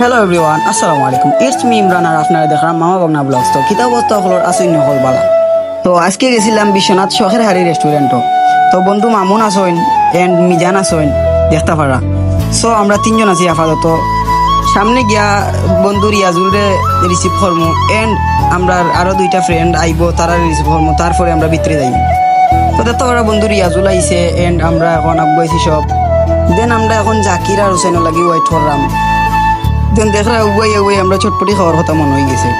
Hello everyone, আসসালামু আলাইকুম। It's me Imran আর আপনারা দেখলাম মামা বগনা ব্লগস। তো কিতাব বস্তা হলোর আসইন হল বালা। তো আজকে গেছিলাম বিশ্বনাথ শখের হাড়ি রেস্টুরেন্টও। তো বন্ধু মামুন আসইন এন্ড মিজান আসইন দেখতে পারা। সো আমরা তিনজন আছি আপাতত। সামনে গিয়া বন্ধু রিয়াজুলরে রিসিভ করমু এন্ড আমরা আরো দুইটা ফ্রেন্ড আইব, তারা রিসিভ করমু, তারপরে আমরা ভিতরে যাই। তো দেখতে পারা বন্ধু রিয়াজুল আইছে এন্ড আমরা এখন আগাইছি সব। দেন আমরা এখন জাকির আর হুসেনের লাগি ওয়েট করলাম। দেন দেখরা উই আমরা চটপটি খাওয়ার কথা মনে হয়ে গেছে।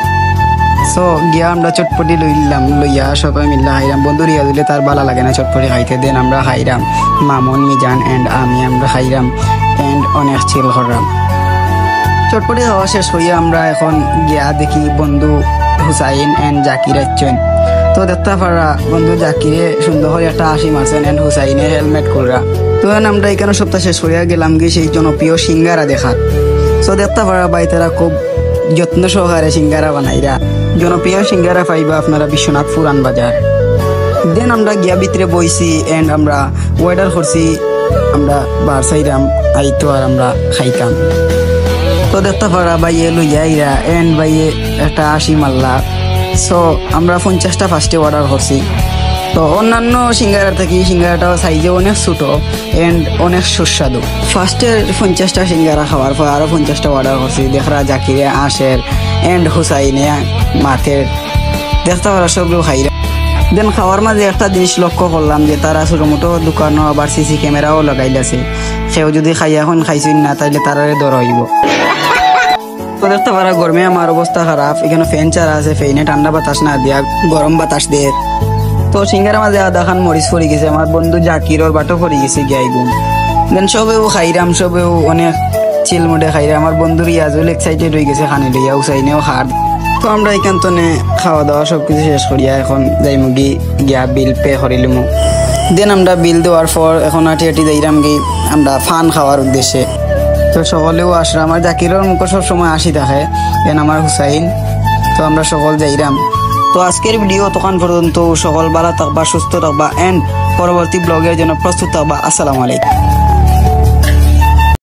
সো গিয়া আমরা চটপটি লইলাম, লইয়া সবাই মিল্লা খাইলাম। বন্ধু রিয়াজুলে তার ভালো লাগে না চটপটি খাইতে। দেন আমরা খাইলাম, মামুন মিজান এন্ড আমরা খাইলাম এন্ড অনেক চিল করলাম। চটপটি খাওয়া শেষ হইয়া আমরা এখন গিয়া দেখি বন্ধু হুসাইন এন্ড জাকির আসছেন। তো দেখতে পারা বন্ধু জাকিরে সুন্দর করে একটা হাসি মারছেন এন্ড হুসাইনে হেলমেট করা। তো আমরা এখানে সপ্তাহ শেষ হইয়া গেলাম গিয়ে সেই জনপ্রিয় সিঙ্গারা দেখার। সো দেখতে পারা ভাই তারা খুব যত্ন সহকারে সিঙ্গারা বানাইরা। জনপ্রিয় সিঙ্গারা পাইবা আপনারা বিশ্বনাথ পুরান বাজার। দেন আমরা গিয়া ভিতরে বইছি এন্ড আমরা অর্ডার করছি, আমরা বার সাইরাম আইতো আর আমরা খাইতাম। তো দেখতে পারা ভাইয়ে লইয়া আইরা এন্ড ভাইয়ে একটা হাসি মারলা। সো আমরা 50টা ফার্স্টে অর্ডার করছি। তো অন্যান্য সিঙ্গারা থেকে সিঙ্গারাটাও সাইজে অনেক ছোট এন্ড অনেক সুস্বাদু। ফার্স্টের 50টা সিঙ্গারা খাওয়ার পর আরো 50টা অর্ডার করছি। দেখরা জাকিরে আশের এন্ড হুসাইনে মাথের দেখতে পারা সবগুলো খাইরা। দেন খাওয়ার মাঝে একটা জিনিস লক্ষ্য করলাম যে তারা ছোটো মোটো দোকানও আবার সিসি ক্যামেরাও লাগাইলাছে। সেও যদি খাইয়া এখন খাইছেন না তাইলে তারারে দর হইব। তো দেখতে পারা গরমে আমার অবস্থা খারাপ। এখানে ফ্যান চারা আছে, ফ্যানে ঠান্ডা বাতাস না দিয়া গরম বাতাস দিয়ে। তো সিঙ্গারা মাঝে আধা খান মরিচ পড়ে গেছে। আমার বন্ধু জাকিরর বাটো পড়ে গেছে গিয়াইগুন। দেন সবেও খাইরাম, সবেও অনেক চিল মুডে খাইরা। আমার বন্ধু রিয়াজুল এক্সাইটেড হয়ে গেছে খানি লইয়া, উসাইনেও খার। তো আমরা এখান তনে খাওয়া দাওয়া সবকিছু শেষ করিয়া এখন যাইমু গিয়া বিল পে করিলিমু। দেন আমরা বিল দেওয়ার পর এখন আটি যাইরাম আমরা ফান খাওয়ার উদ্দেশ্যে। তো সকলেও আসরা। আমার জাকিরের মুখ সবসময় আসি থাকে দেন আমার হুসাইন। তো আমরা সকল যাইরাম। তো আজকের ভিডিও তখন পর্যন্ত। সকল ভালো থাকবা, সুস্থ থাকবা এন্ড পরবর্তী ব্লগের জন্য প্রস্তুত থাকবা। আসসালামু আলাইকুম।